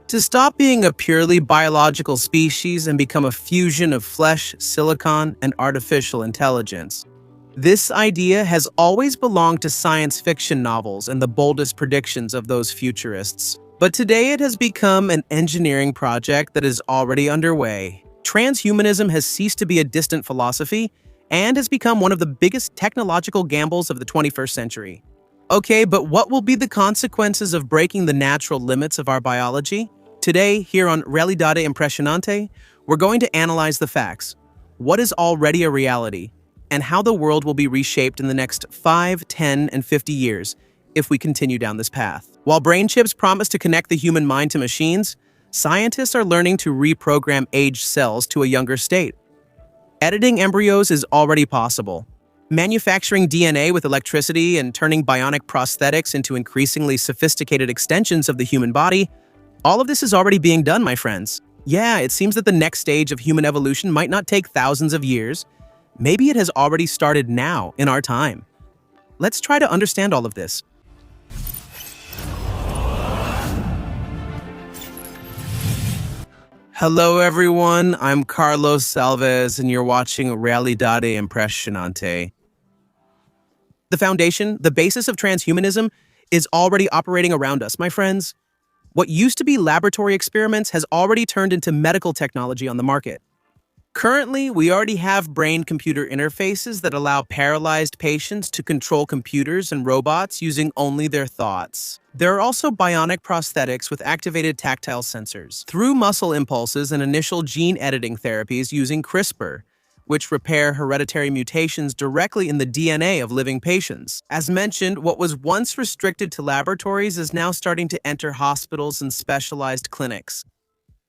To stop being a purely biological species and become a fusion of flesh, silicon, and artificial intelligence. This idea has always belonged to science fiction novels and the boldest predictions of those futurists. But today it has become an engineering project that is already underway. Transhumanism has ceased to be a distant philosophy and has become one of the biggest technological gambles of the 21st century. Okay, but what will be the consequences of breaking the natural limits of our biology? Today, here on Realidade Impressionante, we're going to analyze the facts, what is already a reality, and how the world will be reshaped in the next 5, 10, and 50 years if we continue down this path. While brain chips promise to connect the human mind to machines, scientists are learning to reprogram aged cells to a younger state. Editing embryos is already possible. Manufacturing DNA with electricity and turning bionic prosthetics into increasingly sophisticated extensions of the human body, all of this is already being done, my friends. Yeah, it seems that the next stage of human evolution might not take thousands of years. Maybe it has already started now, in our time. Let's try to understand all of this. Hello everyone, I'm Carlos Salvez and you're watching Realidade Impressionante. The foundation, the basis of transhumanism, is already operating around us, my friends. What used to be laboratory experiments has already turned into medical technology on the market. Currently, we already have brain-computer interfaces that allow paralyzed patients to control computers and robots using only their thoughts. There are also bionic prosthetics with activated tactile sensors, through muscle impulses and initial gene editing therapies using CRISPR, which repair hereditary mutations directly in the DNA of living patients. As mentioned, what was once restricted to laboratories is now starting to enter hospitals and specialized clinics.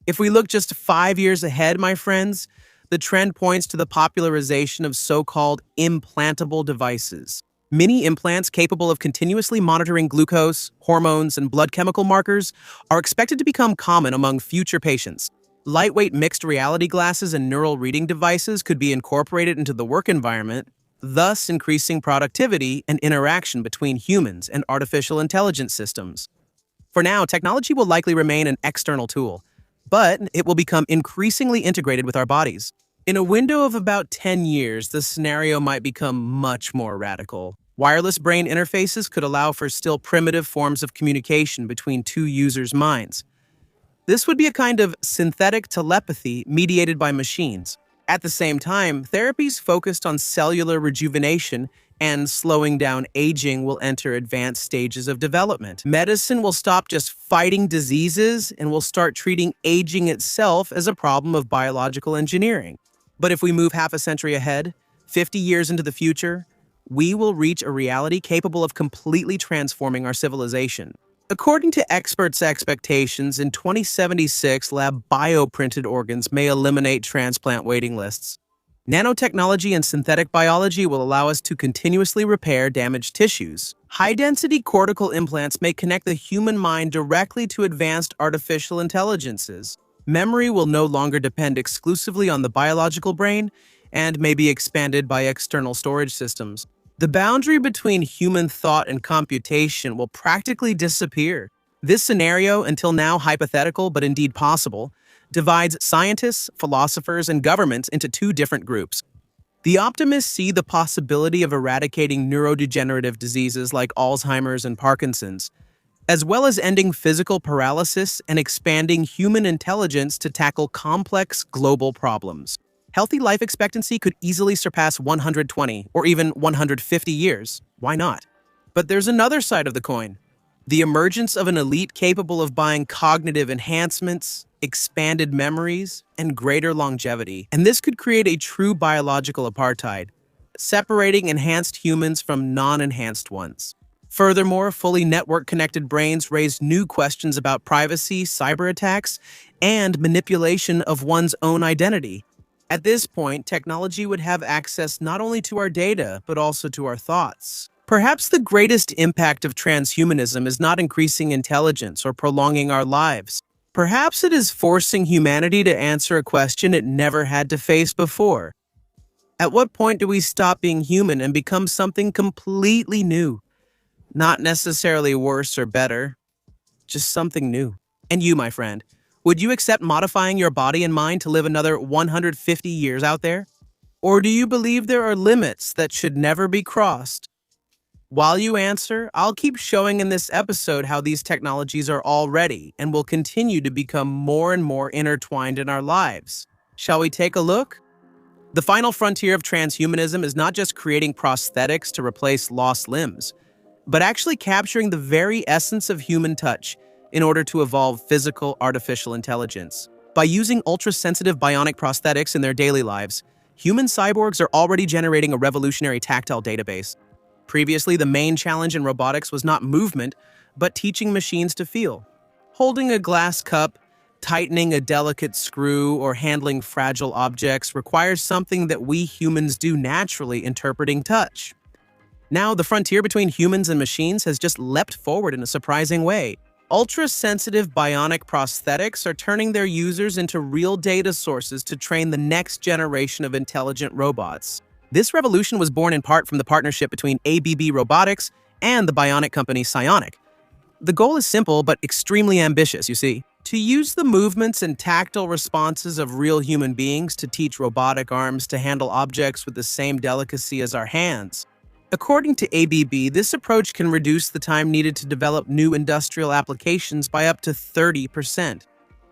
If we look just 5 years ahead, my friends, the trend points to the popularization of so-called implantable devices. Mini implants capable of continuously monitoring glucose, hormones, and blood chemical markers are expected to become common among future patients. Lightweight mixed reality glasses and neural reading devices could be incorporated into the work environment, thus increasing productivity and interaction between humans and artificial intelligence systems. For now, technology will likely remain an external tool, but it will become increasingly integrated with our bodies. In a window of about 10 years, the scenario might become much more radical. Wireless brain interfaces could allow for still primitive forms of communication between two users' minds. This would be a kind of synthetic telepathy mediated by machines. At the same time, therapies focused on cellular rejuvenation and slowing down aging will enter advanced stages of development. Medicine will stop just fighting diseases and will start treating aging itself as a problem of biological engineering. But if we move half a century ahead, 50 years into the future, we will reach a reality capable of completely transforming our civilization. According to experts' expectations, in 2076, lab bioprinted organs may eliminate transplant waiting lists. Nanotechnology and synthetic biology will allow us to continuously repair damaged tissues. High-density cortical implants may connect the human mind directly to advanced artificial intelligences. Memory will no longer depend exclusively on the biological brain and may be expanded by external storage systems. The boundary between human thought and computation will practically disappear. This scenario, until now hypothetical but indeed possible, divides scientists, philosophers, and governments into two different groups. The optimists see the possibility of eradicating neurodegenerative diseases like Alzheimer's and Parkinson's, as well as ending physical paralysis and expanding human intelligence to tackle complex global problems. Healthy life expectancy could easily surpass 120 or even 150 years. Why not? But there's another side of the coin. The emergence of an elite capable of buying cognitive enhancements, expanded memories, and greater longevity. And this could create a true biological apartheid, separating enhanced humans from non-enhanced ones. Furthermore, fully network-connected brains raise new questions about privacy, cyber attacks, and manipulation of one's own identity. At this point, technology would have access not only to our data, but also to our thoughts. Perhaps the greatest impact of transhumanism is not increasing intelligence or prolonging our lives. Perhaps it is forcing humanity to answer a question it never had to face before. At what point do we stop being human and become something completely new? Not necessarily worse or better, just something new. And you, my friend, would you accept modifying your body and mind to live another 150 years out there? Or do you believe there are limits that should never be crossed? While you answer, I'll keep showing in this episode how these technologies are already and will continue to become more and more intertwined in our lives. Shall we take a look? The final frontier of transhumanism is not just creating prosthetics to replace lost limbs, but actually capturing the very essence of human touch in order to evolve physical artificial intelligence. By using ultra-sensitive bionic prosthetics in their daily lives, human cyborgs are already generating a revolutionary tactile database. Previously, the main challenge in robotics was not movement, but teaching machines to feel. Holding a glass cup, tightening a delicate screw, or handling fragile objects requires something that we humans do naturally, interpreting touch. Now, the frontier between humans and machines has just leapt forward in a surprising way. Ultra-sensitive bionic prosthetics are turning their users into real data sources to train the next generation of intelligent robots. This revolution was born in part from the partnership between ABB Robotics and the bionic company Psionic. The goal is simple but extremely ambitious, you see. To use the movements and tactile responses of real human beings to teach robotic arms to handle objects with the same delicacy as our hands. According to ABB, this approach can reduce the time needed to develop new industrial applications by up to 30%.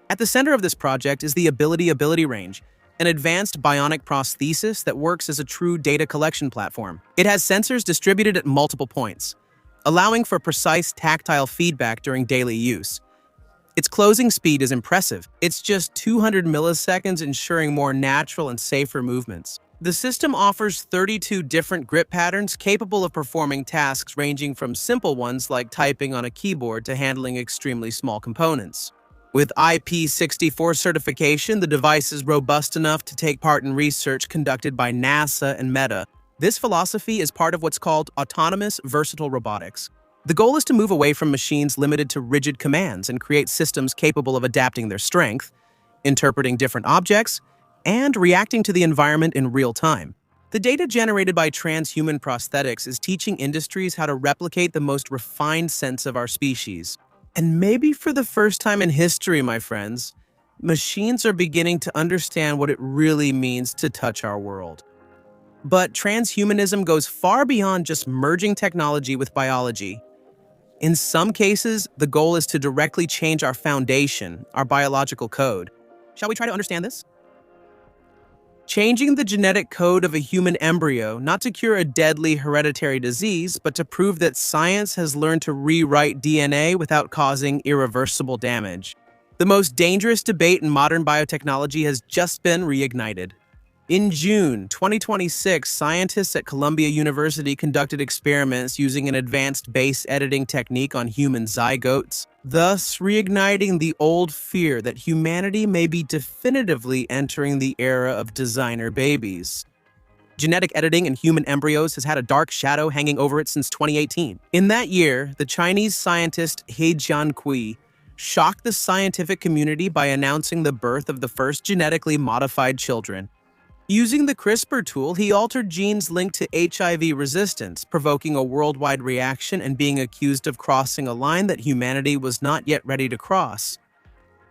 At the center of this project is the Ability Range, an advanced bionic prosthesis that works as a true data collection platform. It has sensors distributed at multiple points, allowing for precise tactile feedback during daily use. Its closing speed is impressive. It's just 200 milliseconds, ensuring more natural and safer movements. The system offers 32 different grip patterns capable of performing tasks ranging from simple ones like typing on a keyboard to handling extremely small components. With IP64 certification, the device is robust enough to take part in research conducted by NASA and Meta. This philosophy is part of what's called autonomous versatile robotics. The goal is to move away from machines limited to rigid commands and create systems capable of adapting their strength, interpreting different objects, and reacting to the environment in real time. The data generated by transhuman prosthetics is teaching industries how to replicate the most refined sense of our species. And maybe for the first time in history, my friends, machines are beginning to understand what it really means to touch our world. But transhumanism goes far beyond just merging technology with biology. In some cases, the goal is to directly change our foundation, our biological code. Shall we try to understand this? Changing the genetic code of a human embryo, not to cure a deadly hereditary disease, but to prove that science has learned to rewrite DNA without causing irreversible damage. The most dangerous debate in modern biotechnology has just been reignited. In June 2026, scientists at Columbia University conducted experiments using an advanced base editing technique on human zygotes, thus reigniting the old fear that humanity may be definitively entering the era of designer babies. Genetic editing in human embryos has had a dark shadow hanging over it since 2018. In that year, the Chinese scientist He Jiankui shocked the scientific community by announcing the birth of the first genetically modified children. Using the CRISPR tool, he altered genes linked to HIV resistance, provoking a worldwide reaction and being accused of crossing a line that humanity was not yet ready to cross.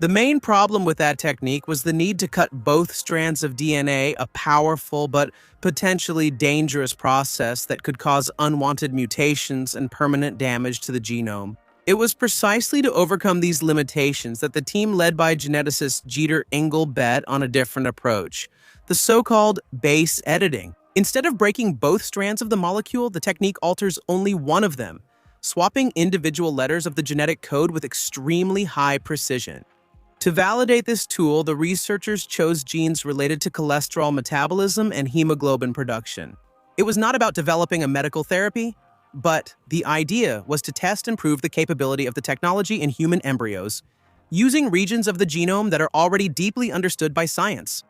The main problem with that technique was the need to cut both strands of DNA, a powerful but potentially dangerous process that could cause unwanted mutations and permanent damage to the genome. It was precisely to overcome these limitations that the team led by geneticist Jeter Engel bet on a different approach, the so-called base editing. Instead of breaking both strands of the molecule, the technique alters only one of them, swapping individual letters of the genetic code with extremely high precision. To validate this tool, the researchers chose genes related to cholesterol metabolism and hemoglobin production. It was not about developing a medical therapy, but the idea was to test and prove the capability of the technology in human embryos, using regions of the genome that are already deeply understood by science.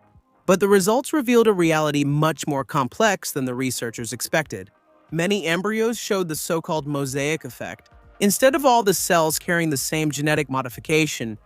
But the results revealed a reality much more complex than the researchers expected. Many embryos showed the so-called mosaic effect. Instead of all the cells carrying the same genetic modification,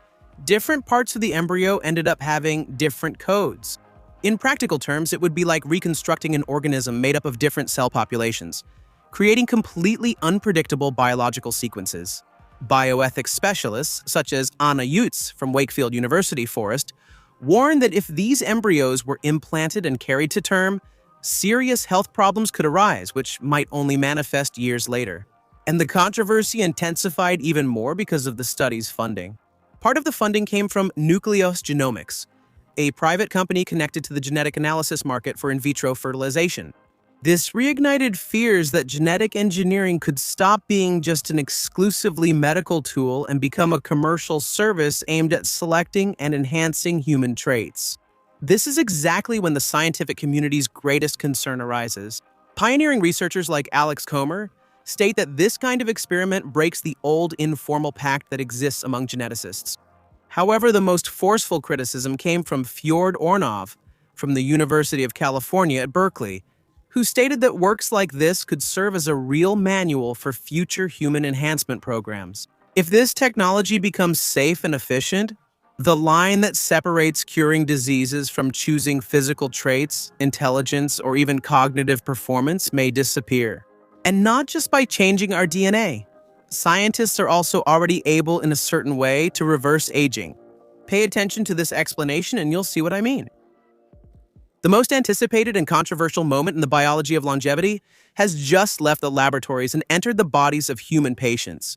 different parts of the embryo ended up having different codes. In practical terms, it would be like reconstructing an organism made up of different cell populations, creating completely unpredictable biological sequences. Bioethics specialists, such as Anna Utz from Wakefield University Forest, warn that if these embryos were implanted and carried to term, serious health problems could arise, which might only manifest years later. And the controversy intensified even more because of the study's funding. Part of the funding came from Nucleus Genomics, a private company connected to the genetic analysis market for in vitro fertilization. This reignited fears that genetic engineering could stop being just an exclusively medical tool and become a commercial service aimed at selecting and enhancing human traits. This is exactly when the scientific community's greatest concern arises. Pioneering researchers like Alex Comer state that this kind of experiment breaks the old informal pact that exists among geneticists. However, the most forceful criticism came from Fjord Ornov from the University of California at Berkeley, who stated that works like this could serve as a real manual for future human enhancement programs. If this technology becomes safe and efficient, the line that separates curing diseases from choosing physical traits, intelligence, or even cognitive performance may disappear. And not just by changing our DNA. Scientists are also already able in a certain way to reverse aging. Pay attention to this explanation and you'll see what I mean. The most anticipated and controversial moment in the biology of longevity has just left the laboratories and entered the bodies of human patients.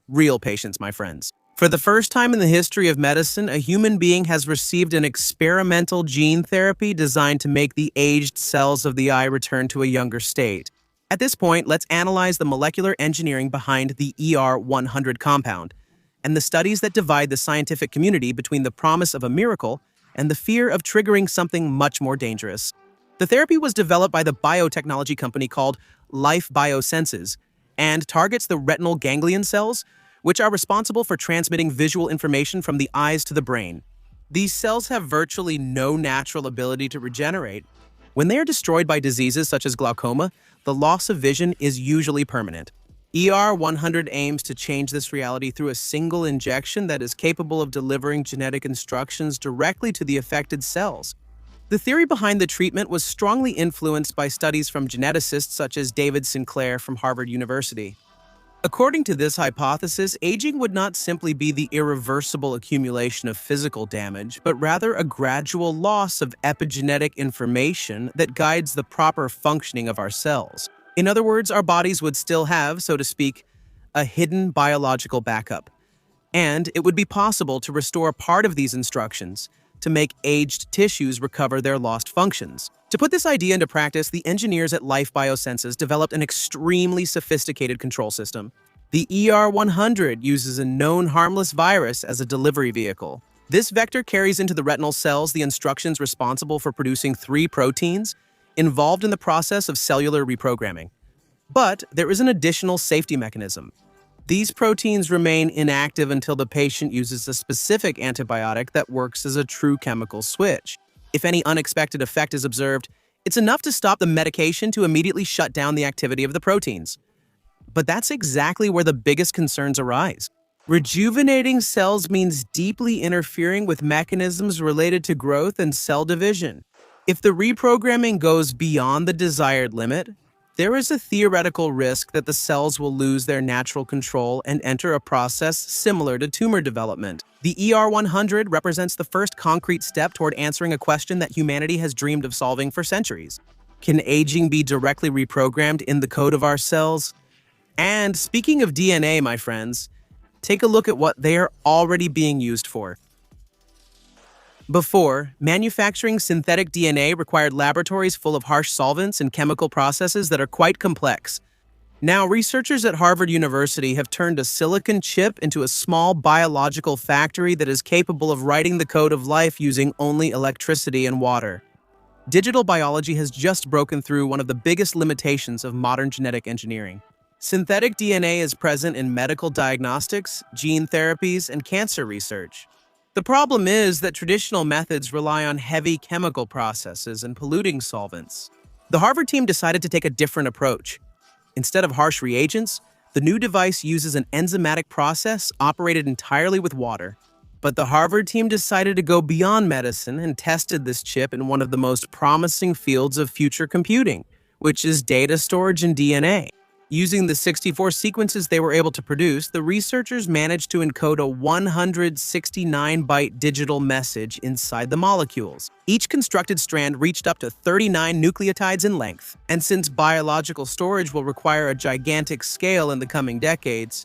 Real patients, my friends. For the first time in the history of medicine, a human being has received an experimental gene therapy designed to make the aged cells of the eye return to a younger state. At this point, let's analyze the molecular engineering behind the ER100 compound and the studies that divide the scientific community between the promise of a miracle and the fear of triggering something much more dangerous. The therapy was developed by the biotechnology company called Life Biosciences and targets the retinal ganglion cells, which are responsible for transmitting visual information from the eyes to the brain. These cells have virtually no natural ability to regenerate. When they are destroyed by diseases such as glaucoma, the loss of vision is usually permanent. ER100 aims to change this reality through a single injection that is capable of delivering genetic instructions directly to the affected cells. The theory behind the treatment was strongly influenced by studies from geneticists such as David Sinclair from Harvard University. According to this hypothesis, aging would not simply be the irreversible accumulation of physical damage, but rather a gradual loss of epigenetic information that guides the proper functioning of our cells. In other words, our bodies would still have, so to speak, a hidden biological backup. And it would be possible to restore part of these instructions to make aged tissues recover their lost functions. To put this idea into practice, the engineers at Life Biosciences developed an extremely sophisticated control system. The ER100 uses a known harmless virus as a delivery vehicle. This vector carries into the retinal cells the instructions responsible for producing 3 proteins involved in the process of cellular reprogramming. But there is an additional safety mechanism. These proteins remain inactive until the patient uses a specific antibiotic that works as a true chemical switch. If any unexpected effect is observed, it's enough to stop the medication to immediately shut down the activity of the proteins. But that's exactly where the biggest concerns arise. Rejuvenating cells means deeply interfering with mechanisms related to growth and cell division. If the reprogramming goes beyond the desired limit, there is a theoretical risk that the cells will lose their natural control and enter a process similar to tumor development. The ER100 represents the first concrete step toward answering a question that humanity has dreamed of solving for centuries. Can aging be directly reprogrammed in the code of our cells? And speaking of DNA, my friends, take a look at what they are already being used for. Before, manufacturing synthetic DNA required laboratories full of harsh solvents and chemical processes that are quite complex. Now, researchers at Harvard University have turned a silicon chip into a small biological factory that is capable of writing the code of life using only electricity and water. Digital biology has just broken through one of the biggest limitations of modern genetic engineering. Synthetic DNA is present in medical diagnostics, gene therapies, and cancer research. The problem is that traditional methods rely on heavy chemical processes and polluting solvents. The Harvard team decided to take a different approach. Instead of harsh reagents, the new device uses an enzymatic process operated entirely with water. But the Harvard team decided to go beyond medicine and tested this chip in one of the most promising fields of future computing, which is data storage and DNA. Using the 64 sequences they were able to produce, the researchers managed to encode a 169-byte digital message inside the molecules. Each constructed strand reached up to 39 nucleotides in length, and since biological storage will require a gigantic scale in the coming decades,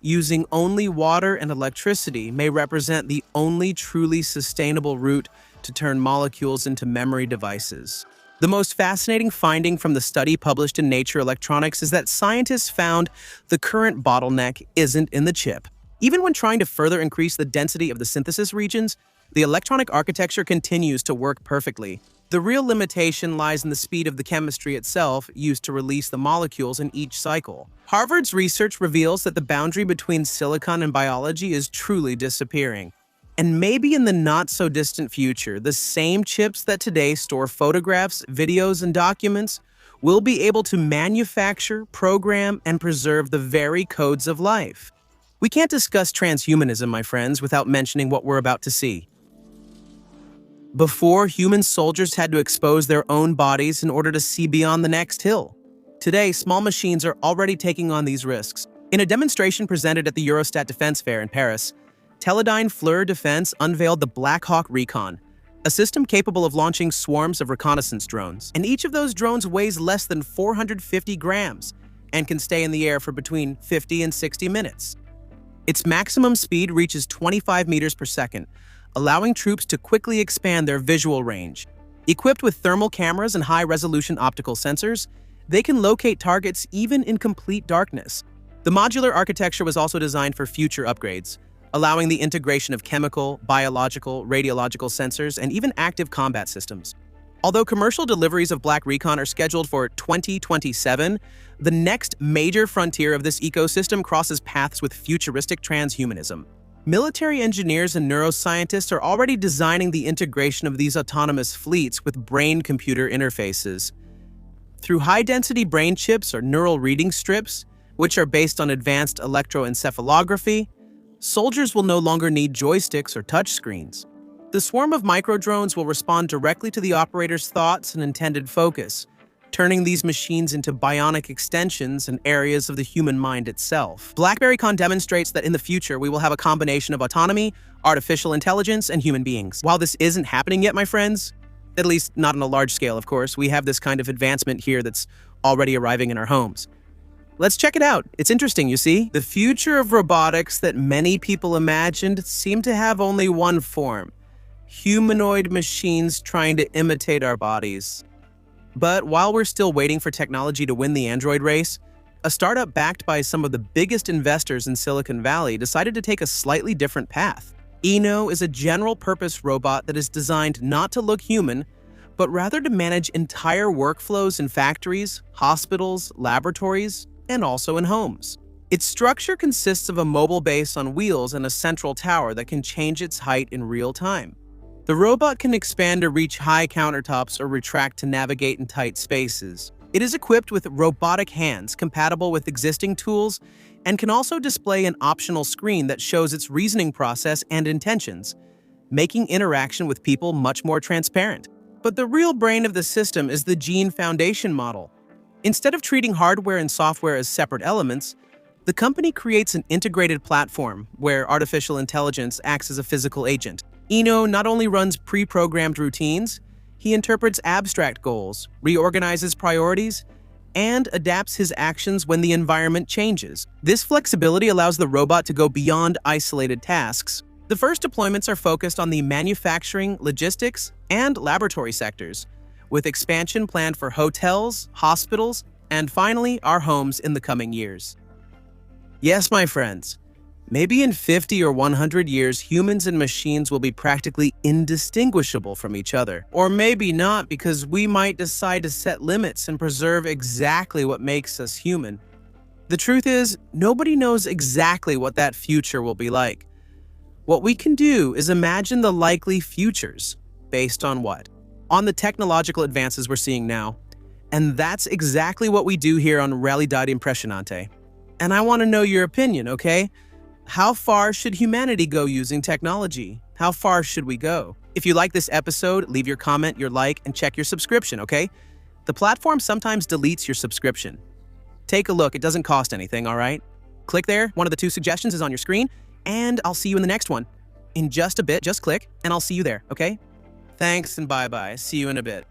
using only water and electricity may represent the only truly sustainable route to turn molecules into memory devices. The most fascinating finding from the study published in Nature Electronics is that scientists found the current bottleneck isn't in the chip. Even when trying to further increase the density of the synthesis regions, the electronic architecture continues to work perfectly. The real limitation lies in the speed of the chemistry itself used to release the molecules in each cycle. Harvard's research reveals that the boundary between silicon and biology is truly disappearing. And maybe in the not-so-distant future, the same chips that today store photographs, videos, and documents will be able to manufacture, program, and preserve the very codes of life. We can't discuss transhumanism, my friends, without mentioning what we're about to see. Before, human soldiers had to expose their own bodies in order to see beyond the next hill. Today, small machines are already taking on these risks. In a demonstration presented at the Eurostat Defense Fair in Paris, Teledyne FLIR Defense unveiled the Black Hawk Recon, a system capable of launching swarms of reconnaissance drones. And each of those drones weighs less than 450 grams and can stay in the air for between 50 and 60 minutes. Its maximum speed reaches 25 meters per second, allowing troops to quickly expand their visual range. Equipped with thermal cameras and high-resolution optical sensors, they can locate targets even in complete darkness. The modular architecture was also designed for future upgrades, allowing the integration of chemical, biological, radiological sensors, and even active combat systems. Although commercial deliveries of Black Recon are scheduled for 2027, the next major frontier of this ecosystem crosses paths with futuristic transhumanism. Military engineers and neuroscientists are already designing the integration of these autonomous fleets with brain-computer interfaces. Through high-density brain chips or neural reading strips, which are based on advanced electroencephalography, soldiers will no longer need joysticks or touchscreens. The swarm of microdrones will respond directly to the operator's thoughts and intended focus, turning these machines into bionic extensions and areas of the human mind itself. BlackBerryCon demonstrates that in the future, we will have a combination of autonomy, artificial intelligence, and human beings. While this isn't happening yet, my friends, at least not on a large scale, of course, we have this kind of advancement here that's already arriving in our homes. Let's check it out. It's interesting, you see. The future of robotics that many people imagined seemed to have only one form: humanoid machines trying to imitate our bodies. But while we're still waiting for technology to win the android race, a startup backed by some of the biggest investors in Silicon Valley decided to take a slightly different path. Eno is a general-purpose robot that is designed not to look human, but rather to manage entire workflows in factories, hospitals, laboratories, and also in homes. Its structure consists of a mobile base on wheels and a central tower that can change its height in real time. The robot can expand to reach high countertops or retract to navigate in tight spaces. It is equipped with robotic hands compatible with existing tools and can also display an optional screen that shows its reasoning process and intentions, making interaction with people much more transparent. But the real brain of the system is the Gene Foundation model. Instead of treating hardware and software as separate elements, the company creates an integrated platform where artificial intelligence acts as a physical agent. Eno not only runs pre-programmed routines, he interprets abstract goals, reorganizes priorities, and adapts his actions when the environment changes. This flexibility allows the robot to go beyond isolated tasks. The first deployments are focused on the manufacturing, logistics, and laboratory sectors, with expansion planned for hotels, hospitals, and finally, our homes in the coming years. Yes, my friends, maybe in 50 or 100 years, humans and machines will be practically indistinguishable from each other. Or maybe not, because we might decide to set limits and preserve exactly what makes us human. The truth is, nobody knows exactly what that future will be like. What we can do is imagine the likely futures. Based on what? On the technological advances we're seeing now. And that's exactly what we do here on Realidad Impresionante. And I want to know your opinion, okay? How far should humanity go using technology? How far should we go? If you like this episode, leave your comment, your like, and check your subscription, okay? The platform sometimes deletes your subscription. Take a look. It doesn't cost anything, all right? Click there. One of the two suggestions is on your screen, and I'll see you in the next one. In just a bit, just click, and I'll see you there, okay? Thanks and bye-bye. See you in a bit.